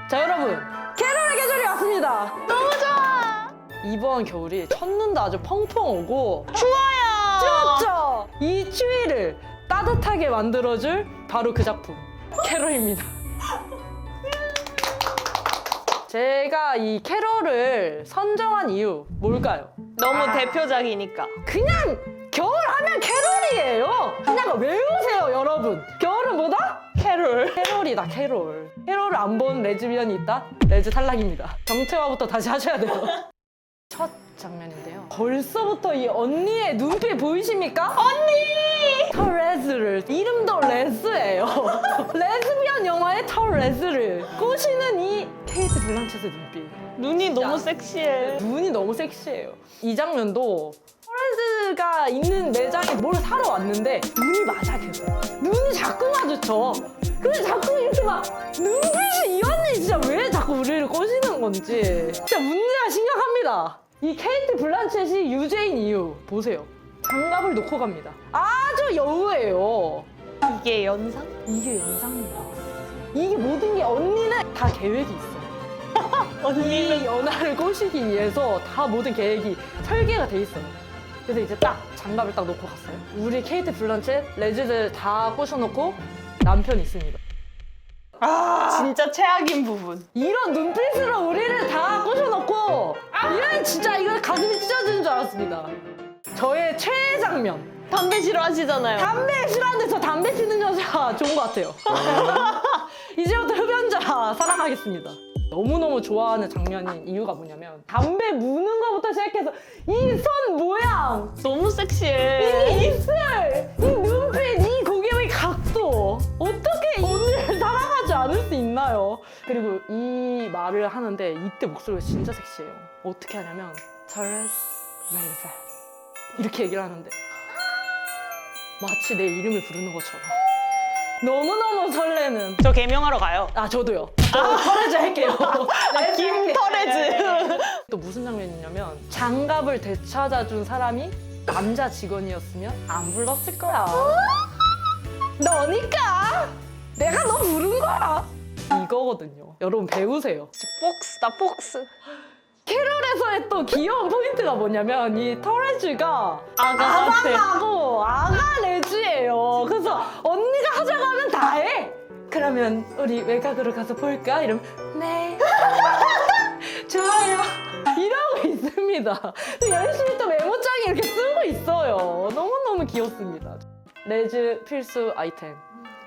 자 여러분, 캐롤의 계절이 왔습니다. 너무 좋아. 이번 겨울이 첫눈도 아주 펑펑 오고 추워요. 춥죠? 이 추위를 따뜻하게 만들어줄 바로 그 작품 캐롤입니다. 제가 이 캐롤을 선정한 이유 뭘까요? 너무 대표작이니까. 그냥 겨울 하면 캐롤이에요. 그냥 외우세요 여러분. 겨울은 뭐다? 캐롤. 캐롤이다 캐롤. 캐롤을 안 본 레즈비언이 있다? 레즈 탈락입니다. 정체화부터 다시 하셔야 돼요. 첫 장면인데요. 벌써부터 이 언니의 눈빛 보이십니까? 언니! 터레즈를, 이름도 레즈예요. 레즈비언 영화의 터레즈를 꼬시는 이 케이트 블란쳇의 눈빛. 눈이 너무 섹시해. 눈이 너무 섹시해요. 이 장면도 터레즈가 있는 매장에 뭘 사러 왔는데 눈이 맞아 계속. 눈이 자꾸 마주쳐. 근데 자꾸 이렇게 막 눈빛이, 이 언니 진짜 왜 자꾸 우리를 꼬시는 건지 진짜 문제가 심각합니다. 이 케이트 블란쳇이 유죄인 이유 보세요. 장갑을 놓고 갑니다. 아주 여우예요. 이게 연상? 이게 연상입니다. 이게 모든 게 언니는 다 계획이 있어요. 언니는 이 연하를 꼬시기 위해서 다 모든 계획이 설계가 돼 있어요. 그래서 이제 딱 장갑을 딱 놓고 갔어요. 우리 케이트 블란쳇, 레즈들 다 꼬셔놓고 남편이 있습니다. 진짜 최악인 부분. 이런 눈빛으로 우리를 다 꼬셔놓고 이런 진짜 이거 가슴이 찢어지는 줄 알았습니다. 저의 최애 장면. 담배 싫어하시잖아요. 담배 싫어하는데 저 담배 피는 여자 좋은 것 같아요. 이제부터 흡연자 사랑하겠습니다. 너무너무 좋아하는 장면인 이유가 뭐냐면 담배 무는 것부터 시작해서 이 손 모양, 너무 섹시해. 이 입술, 이 눈빛, 이 고개의 각도 어떻게 언니를 사랑하지 않을 수 있나요? 그리고 이 말을 하는데 이때 목소리가 진짜 섹시해요. 어떻게 하냐면 Charles Velvet 이렇게 얘기를 하는데 마치 내 이름을 부르는 것처럼 너무너무 설레는. 저 개명하러 가요. 아 저도요. 터레즈 할게요. 김터레즈. 또 무슨 장면이냐면 장갑을 되찾아준 사람이 남자 직원이었으면 안 불렀을 거야. 너니까 내가 너 부른 거야. 이거거든요. 여러분 배우세요. 폭스다 폭스. 캐롤에서의 또 귀여운 포인트가 뭐냐면 이 터레즈가 아가 같아. 아가하고 아가 레즈예요. 그래서 언니가 하자고 하면 다 해. 그러면 우리 외곽으로 가서 볼까? 이러면 네. 좋아요. 이러고 있습니다. 열심히 또 메모장에 이렇게 쓰고 있어요. 너무너무 귀엽습니다. 레즈 필수 아이템.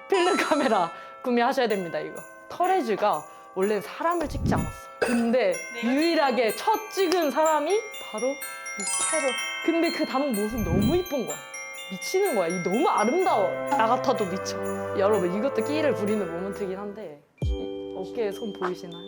필름 카메라 구매하셔야 됩니다, 이거. 터레즈가 원래 사람을 찍지 않았어. 근데 유일하게 첫 찍은 사람이 바로 이 캐롤. 근데 그 담은 모습 너무 이쁜 거야. 미치는 거야. 이 너무 아름다워. 나 같아도 미쳐. 여러분 이것도 끼를 부리는 모먼트긴 한데 이 어깨에 손 보이시나요?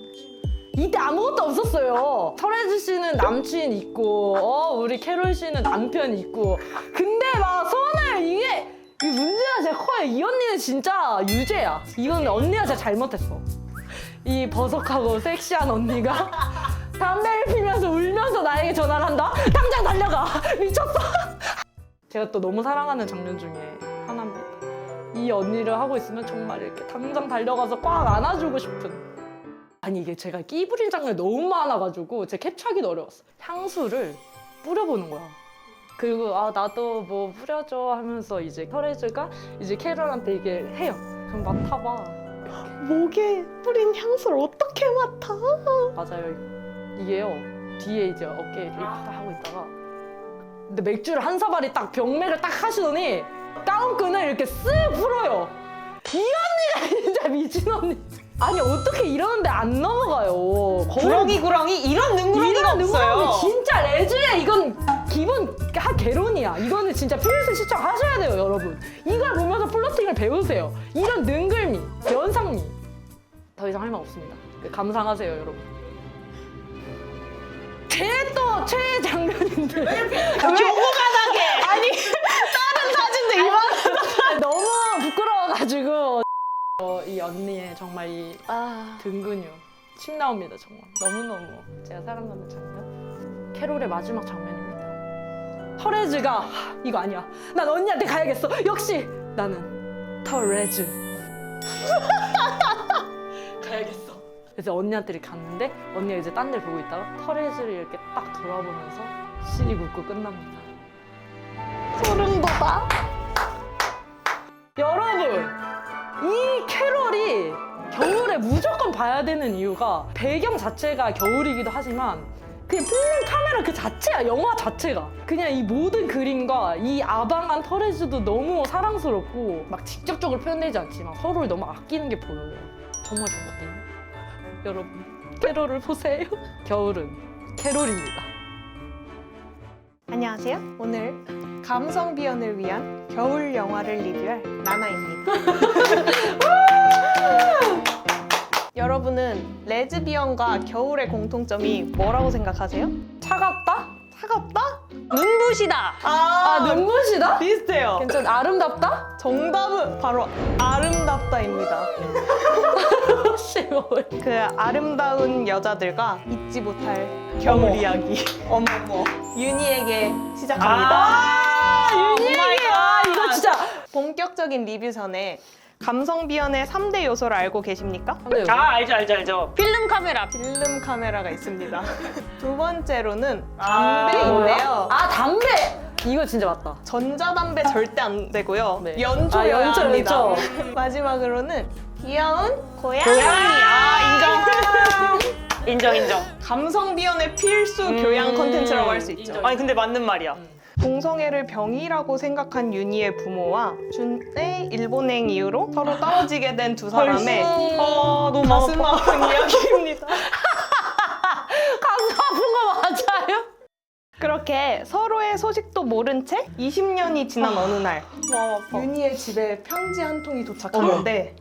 이때 아무것도 없었어요. 터레즈 씨는 남친 있고 우리 캐롤 씨는 남편 있고 근데 막 손을 이게 이 문제가 진짜 커요. 이 언니는 진짜 유죄야. 이건 언니가 진짜 잘못했어. 이 버석하고 섹시한 언니가 담배를 피면서 울면서 나에게 전화를 한다? 당장 달려가! 미쳤어! 제가 또 너무 사랑하는 장면 중에 하나입니다. 이 언니를 하고 있으면 정말 이렇게 당장 달려가서 꽉 안아주고 싶은. 아니 이게 제가 끼 부린 장면이 너무 많아가지고 제가 캡처하기도 어려웠어. 향수를 뿌려보는 거야. 그리고 나도 뭐 뿌려줘 하면서 이제 터레즈가 이제 캐롤한테 이게 해요. 그럼 맡아봐. 목에 뿌린 향수를 어떻게 맡아? 맞아요. 이게요. 뒤에 이제 어깨에 이렇게 딱 하고 있다가 근데 맥주를 한 사발이 딱 병맥을 딱 하시더니 가운끈을 이렇게 쓱 풀어요. 이 언니가 진짜 미친 언니. 아니 어떻게 이러는데 안 넘어가요. 구렁이 이런 능구렁이가 이런 없어요. 능력이 진짜 레즈야. 이건 기본 개론이야. 이거는 진짜 필수 시청하셔야 돼요, 여러분. 이걸 보면서 플러팅을 배우세요. 이런 능글미, 연상미. 더 이상 할 말 없습니다. 감상하세요, 여러분. 제 또 최애 장면인데. 조그만하게. 아니 다른 사진도 이만. 너무 부끄러워가지고. 이 언니의 정말 이 등 근육. 침 나옵니다, 정말. 너무너무 제가 사랑하는 장면. 캐롤의 마지막 장면입니다. 터레즈가 이거 아니야. 난 언니한테 가야겠어. 역시 나는 터레즈. 가야겠어. 그래서 언니한테 이렇게 갔는데 언니가 이제 딴 데를 보고 있다가 터렛을 이렇게 딱 돌아보면서 씩 웃고 끝납니다. 소름 돋아. 여러분, 이 캐럴이 겨울에 무조건 봐야 되는 이유가 배경 자체가 겨울이기도 하지만 그냥 필름 카메라 그 자체야, 영화 자체가. 그냥 이 모든 그림과 이 아방한 터렛도 너무 사랑스럽고 막 직접적으로 표현되지 않지만 서로를 너무 아끼는 게 보여요. 정말 좋거든요. 여러분, 캐럴을 보세요. 겨울은 캐럴입니다. 안녕하세요. 오늘 감성 비연을 위한 겨울 영화를 리뷰할 나나입니다. 여러분은 레즈비언과 겨울의 공통점이 뭐라고 생각하세요? 차갑다? 차갑다? 눈부시다. 아, 눈부시다? 비슷해요. 괜찮, 아름답다? 정답은 바로 아름답다입니다. 혹시 뭐 그 아름다운 여자들과 잊지 못할 겨울 이야기. 어머머. 윤희에게 시작합니다. 윤희에게야 이거 진짜. 본격적인 리뷰 전에 감성 비연의 3대 요소를 알고 계십니까? 알죠. 필름 카메라. 필름 카메라가 있습니다. 두 번째로는 아, 담배인데요. 아, 담배! 이거 진짜 맞다. 전자담배 절대 안 되고요. 네. 연초여야 아, 연초, 합니다. 연초. 마지막으로는 귀여운 고양이. 인정. 감성 비연의 필수 교양 컨텐츠라고 할 수 있죠. 아니 근데 맞는 말이야. 동성애를 병이라고 생각한 윤희의 부모와 준의 일본행 이후로 서로 떨어지게 된 두 사람의 너무 가슴 아픈 이야기입니다. 가슴 아픈 거 맞아요? 그렇게 서로의 소식도 모른 채 20년이 지난 어느 날 윤희의 집에 편지 한 통이 도착하는데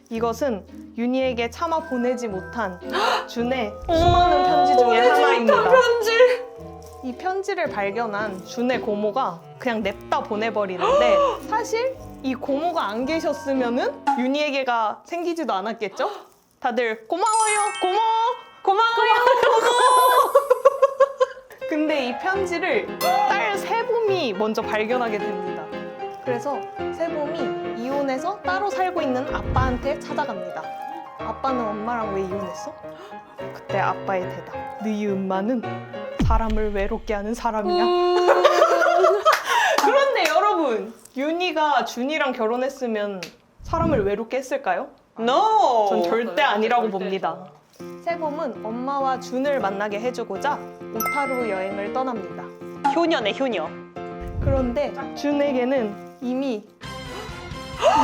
이것은 윤희에게 차마 보내지 못한 준의 수많은 편지 중에 하나입니다. 편지. 이 편지를 발견한 준의 고모가 그냥 냅다 보내버리는데 사실 이 고모가 안 계셨으면은 윤희에게가 생기지도 않았겠죠? 다들 고마워요, 고마워요. 근데 이 편지를 딸 세봄이 먼저 발견하게 됩니다. 그래서 세봄이 이혼해서 따로 살고 있는 아빠한테 찾아갑니다. 아빠는 엄마랑 왜 이혼했어? 그때 아빠의 대답. 너희 엄마는 사람을 외롭게 하는 사람이야. 그런데 여러분, 윤희가 준이랑 결혼했으면 사람을 외롭게 했을까요? No. 전 절대 아니라고 봅니다. 세봄은 엄마와 준을 만나게 해주고자 오타루 여행을 떠납니다. 효녀네 효녀. 그런데 준에게는 이미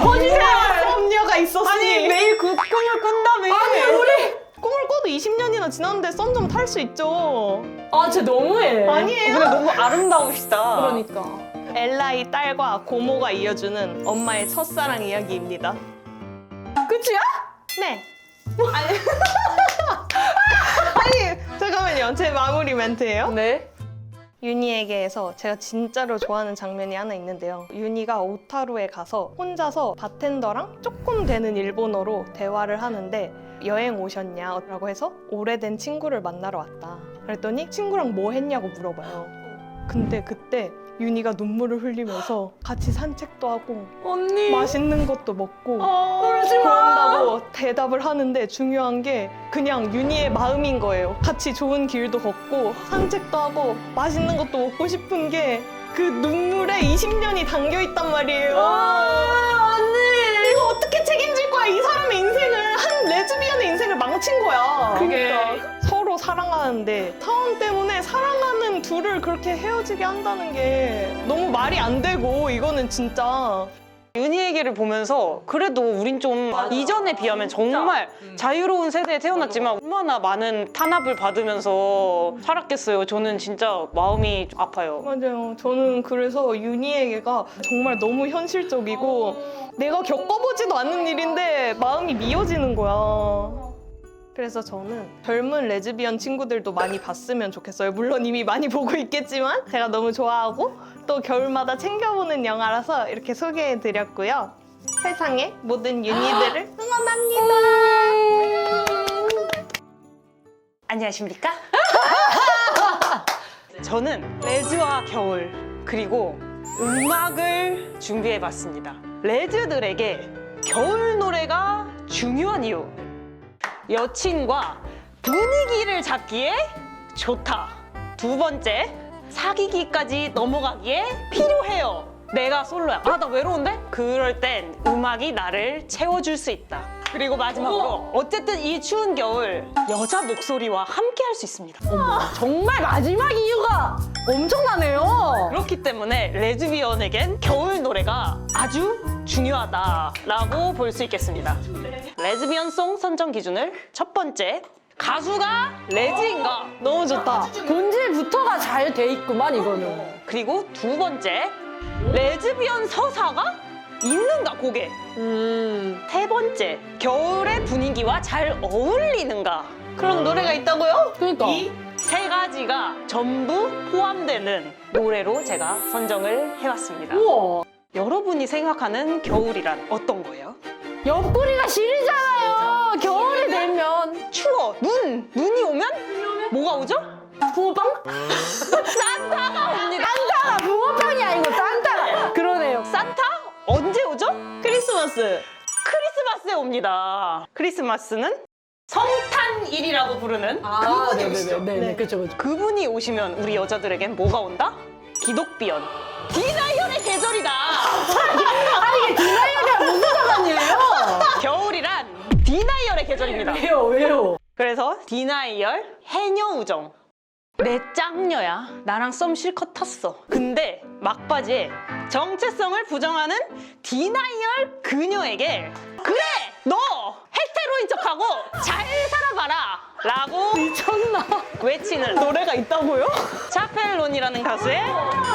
썸녀가 있었으니 매일 그 꿈을 꾼다며. 꿈을 꿔도 20년이나 지났는데 썸 좀 탈 수 있죠. 아, 쟤 너무해. 아니에요. 근데 너무 아름다우시다. 그러니까. 엘라의 딸과 고모가 이어주는 엄마의 첫사랑 이야기입니다. 끝이야? 네. 아니 잠깐만요. 제 마무리 멘트예요. 네. 윤희에게서 제가 진짜로 좋아하는 장면이 하나 있는데요. 윤희가 오타루에 가서 혼자서 바텐더랑 조금 되는 일본어로 대화를 하는데 여행 오셨냐? 라고 해서 오래된 친구를 만나러 왔다. 그랬더니 친구랑 뭐 했냐고 물어봐요. 근데 그때 윤희가 눈물을 흘리면서 같이 산책도 하고 언니. 맛있는 것도 먹고 울지 마. 그런다고 대답을 하는데 중요한 게 그냥 윤희의 마음인 거예요. 같이 좋은 길도 걷고 산책도 하고 맛있는 것도 먹고 싶은 게 그 눈물에 20년이 담겨있단 말이에요. 언니. 이거 어떻게 책임질 거야? 이 사람의 인생을, 한 레즈비언의 인생을 망친 거야. 그러니까. 서로 사랑하는데 사원 때문에 사랑하는 둘을 그렇게 헤어지게 한다는 게 너무 말이 안 되고 이거는 진짜 윤희 얘기를 보면서 그래도 우린 좀 이전에 비하면 정말 자유로운 세대에 태어났지만 얼마나 많은 탄압을 받으면서 살았겠어요. 저는 진짜 마음이 아파요. 맞아요. 저는 그래서 윤희에게가 정말 너무 현실적이고 내가 겪어보지도 않는 일인데 마음이 미어지는 거야. 그래서 저는 젊은 레즈비언 친구들도 많이 봤으면 좋겠어요. 물론 이미 많이 보고 있겠지만 제가 너무 좋아하고 또 겨울마다 챙겨보는 영화라서 이렇게 소개해드렸고요. 세상의 모든 윤희들을 응원합니다. 안녕하십니까? 저는 레즈와 겨울 그리고 음악을 준비해봤습니다. 레즈들에게 겨울 노래가 중요한 이유. 여친과 분위기를 잡기에 좋다. 두 번째, 사귀기까지 넘어가기에 필요해요. 내가 솔로야. 아, 나 외로운데? 그럴 땐 음악이 나를 채워줄 수 있다. 그리고 마지막으로 어쨌든 이 추운 겨울 여자 목소리와 함께 할 수 있습니다. 정말 마지막 이유가 엄청나네요. 그렇기 때문에 레즈비언에겐 겨울 노래가 아주 중요하다라고 볼 수 있겠습니다. 레즈비언송 선정 기준을 첫 번째, 가수가 레즈인가? 너무 좋다. 본질부터가 잘 돼 있구만 이거는. 그리고 두 번째, 레즈비언 서사가 있는가 곡에. 세 번째, 겨울의 분위기와 잘 어울리는가. 그런 노래가 있다고요? 그러니까. 이 세 가지가 전부 포함되는 노래로 제가 선정을 해왔습니다. 우와. 여러분이 생각하는 겨울이란 어떤 거예요? 옆구리가 시리잖아요. 겨울이 되면 추워! 눈이 오면 뭐가 오죠? 붕어빵? 산타가 옵니다. 산타가 붕어빵이 아니고 산타가. 그러네요. 산타? 언제 오죠? 크리스마스. 크리스마스에 옵니다. 크리스마스는 성탄일이라고 부르는 그분이 오시죠. 네네, 그쵸, 그쵸. 그분이 오시면 우리 여자들에겐 뭐가 온다? 기독비연. 디나이얼의 계절이다. 아니, 이게 디나이얼이랑 무슨 상관이에요? 겨울이란 디나이얼의 계절입니다. 왜요? 그래서 디나이얼 해녀우정. 내 짱녀야. 나랑 썸 실컷 탔어. 근데 막바지에 정체성을 부정하는 디나이얼 그녀에게 그래! 너 헤테로인 척하고 잘 살아봐라! 라고 미쳤나? 외치는 노래가 있다고요? 차펠론이라는 가수의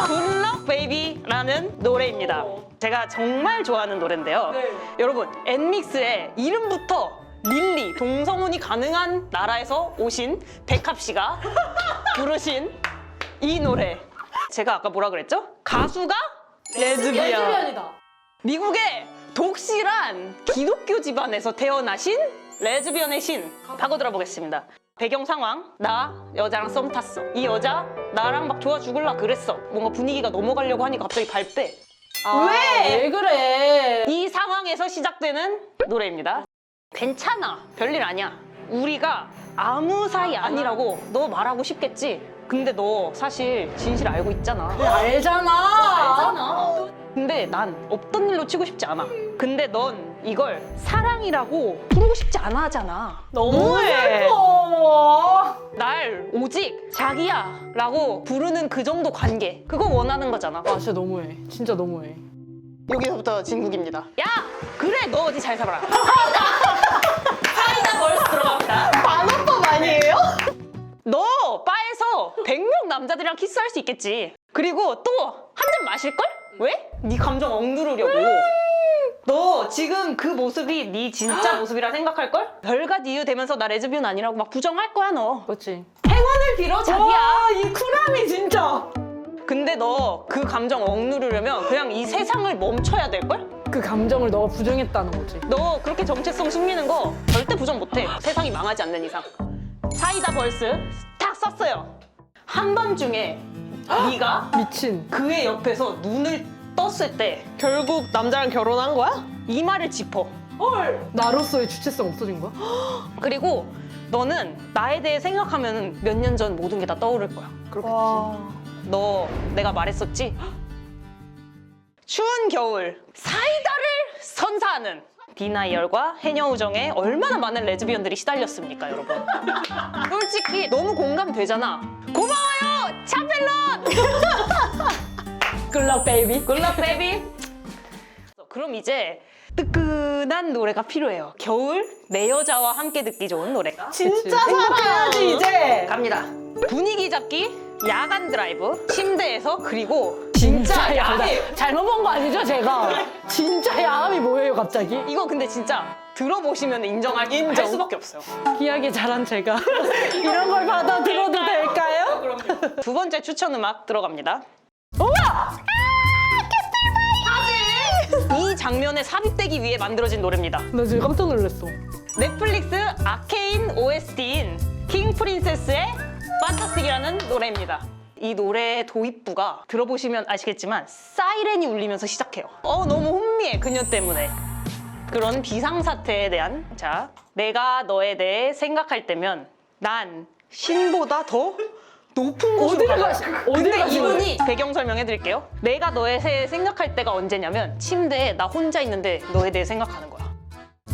굿럭 베이비라는 노래입니다. 제가 정말 좋아하는 노래인데요. 여러분, 엔믹스의 이름부터 릴리, 동성혼이 가능한 나라에서 오신 백합 씨가 부르신 이 노래. 제가 아까 뭐라 그랬죠? 가수가 레즈비언이다. 미국의 독실한 기독교 집안에서 태어나신 레즈비언의 신. 파고 들어보겠습니다. 배경 상황, 나 여자랑 썸 탔어. 이 여자 나랑 막 좋아 죽을라 그랬어. 뭔가 분위기가 넘어가려고 하니까 갑자기 발 빼. 왜 그래? 이 상황에서 시작되는 노래입니다. 괜찮아, 별일 아니야. 우리가 아무 사이 아니라고 너 말하고 싶겠지. 근데 너 사실 진실 알고 있잖아. 알잖아. 근데 난 없던 일로 치고 싶지 않아. 근데 넌 이걸 사랑이라고 부르고 싶지 않아 하잖아. 너무해. 날 오직 자기야 라고 부르는 그 정도 관계. 그거 원하는 거잖아. 아, 진짜 너무해. 진짜 너무해. 여기서부터 진국입니다. 야! 그래, 너 어디 잘 살아라. 사이다 벌써 들어갑니다. 반어법 아니에요? 너 바에서 100명 남자들이랑 키스할 수 있겠지. 그리고 또 한 잔 마실걸? 왜? 네 감정 억누르려고. 너 지금 그 모습이 네 진짜 모습이라 생각할걸? 별갓 이유 되면서 나 레즈비언 아니라고 막 부정할 거야 너. 그렇지. 행운을 빌어 자기야. 이 쿨함이 진짜. 근데 너 그 감정 억누르려면 그냥 이 세상을 멈춰야 될걸? 그 감정을 너가 부정했다는 거지. 너 그렇게 정체성 숨기는 거 절대 부정 못해. 세상이 망하지 않는 이상. 사이다 벌스 딱 썼어요. 한밤중에 네가 미친. 그의 옆에서 눈을 떴을 때 결국 남자랑 결혼한 거야? 이마를 짚어. 헐. 나로서의 주체성 없어진 거야? 그리고 너는 나에 대해 생각하면 몇 년 전 모든 게 다 떠오를 거야. 와. 너 내가 말했었지? 추운 겨울 사이다를 선사하는 디나이얼과 해녀우정에 얼마나 많은 레즈비언들이 시달렸습니까, 여러분? 솔직히 너무 공감되잖아. 고마워요, 차펠론! 굿럭 베이비. 굿럭 베이비. 그럼 이제 뜨끈한 노래가 필요해요. 겨울 내 여자와 함께 듣기 좋은 노래가 진짜 행복해야지 이제. 갑니다. 분위기 잡기, 야간 드라이브, 침대에서, 그리고 진짜 야외. 야함. 잘못 본 거 아니죠, 제가? 진짜 야함이 뭐예요, 갑자기? 이거 근데 진짜 들어보시면 인정할 할 수밖에 없어요. 귀하게 자란 제가 이런 걸 받아 들어도 될까요? 두 번째 추천 음악 들어갑니다. 이 장면에 삽입되기 위해 만들어진 노래입니다. 나 지금 깜짝 놀랐어. 넷플릭스 아케인 OST인 킹 프린세스의 판타스틱이라는 노래입니다. 이 노래의 도입부가 들어보시면 아시겠지만 사이렌이 울리면서 시작해요. 너무 혼미해, 그녀 때문에. 그런 비상사태에 대한, 자, 내가 너에 대해 생각할 때면 난 신보다 더 높은 곳으로 가요. 근데 이분이 배경 설명해 드릴게요. 내가 너에 대해 생각할 때가 언제냐면 침대에 나 혼자 있는데 너에 대해 생각하는 거야.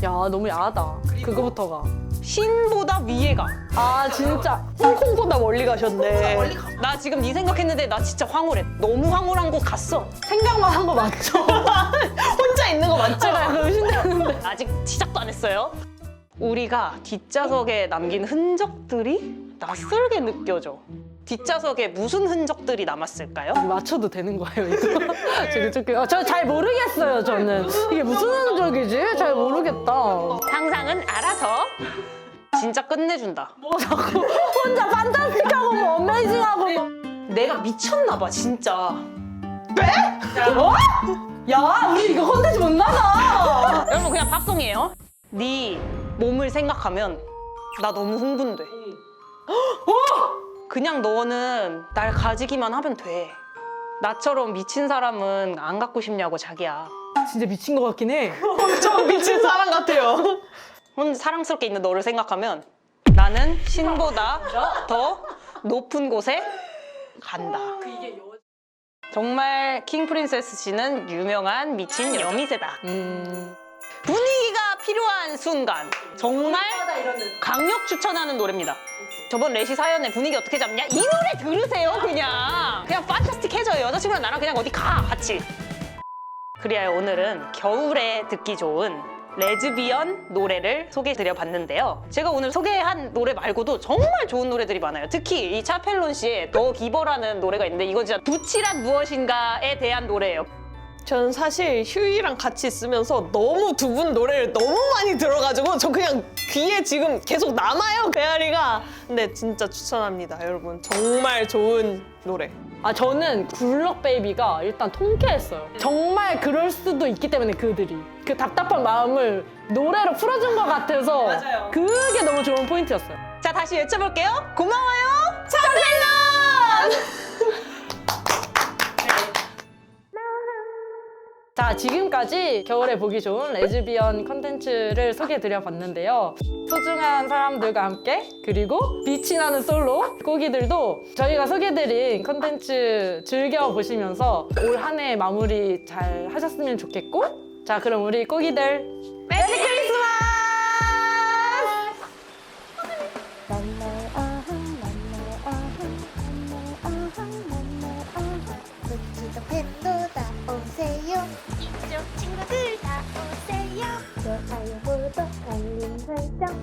야 너무 야하다. 그거부터가. 신보다 위에 가. 아 진짜. 홍콩보다 멀리 가셨네. 나 지금 네 생각했는데 나 진짜 황홀해. 너무 황홀한 곳 갔어. 생각만 한 거 맞죠? 혼자 있는 거 맞죠? 제가 약간 의심되는데. 아직 시작도 안 했어요. 우리가 뒷좌석에 남긴 흔적들이 낯설게 느껴져. 뒷좌석에 무슨 흔적들이 남았을까요? 맞춰도 되는 거예요 이거? 저 잘 모르겠어요 저는. 이게 무슨 흔적이지? 잘 모르겠다. 상상은 알아서 진짜 끝내준다. 뭐 자꾸 혼자 판타스틱하고 뭐 어메이징하고 뭐. 내가 미쳤나 봐 진짜. 어? 야 우리 이거 컨텐츠 못 나가. 여러분 그냥 팝송이에요. 네 몸을 생각하면 나 너무 흥분돼. 그냥 너는 날 가지기만 하면 돼. 나처럼 미친 사람은 안 갖고 싶냐고 자기야. 진짜 미친 것 같긴 해. 엄청 미친 사람 같아요. 혼자 사랑스럽게 있는 너를 생각하면 나는 신보다 더 높은 곳에 간다. 정말 킹 프린세스 씨는 유명한 미친 여미새다. 분위기가 필요한 순간 정말 강력 추천하는 노래입니다. 저번 레시 사연에 분위기 어떻게 잡냐? 이 노래 들으세요 그냥 판타스틱해져요. 여자친구랑 나랑 그냥 어디 가 같이. 그래야 오늘은 겨울에 듣기 좋은 레즈비언 노래를 소개해드려 봤는데요. 제가 오늘 소개한 노래 말고도 정말 좋은 노래들이 많아요. 특히 이 차펠론 씨의 더 기버라는 노래가 있는데 이건 진짜 부치란 무엇인가에 대한 노래예요. 전 사실 휴이랑 같이 있으면서 너무 두 분 노래를 너무 많이 들어가지고 저 그냥 귀에 지금 계속 남아요 메아리가. 근데 진짜 추천합니다 여러분. 정말 좋은 노래. 아 저는 굴럭 베이비가 일단 통쾌했어요. 정말 그럴 수도 있기 때문에 그들이 그 답답한 마음을 노래로 풀어준 것 같아서 맞아요. 그게 너무 좋은 포인트였어요. 자 다시 외쳐볼게요. 고마워요. 차펠론! 자 지금까지 겨울에 보기 좋은 레즈비언 컨텐츠를 소개해드려 봤는데요. 소중한 사람들과 함께 그리고 빛이 나는 솔로 꼬기들도 저희가 소개해드린 컨텐츠 즐겨보시면서 올 한 해 마무리 잘 하셨으면 좋겠고, 자 그럼 우리 꼬기들 메리 크리스마스! 부치도 팬도 다 오세요. 이쪽 친구들 다 오세요. 좋아요 구독 알림 설정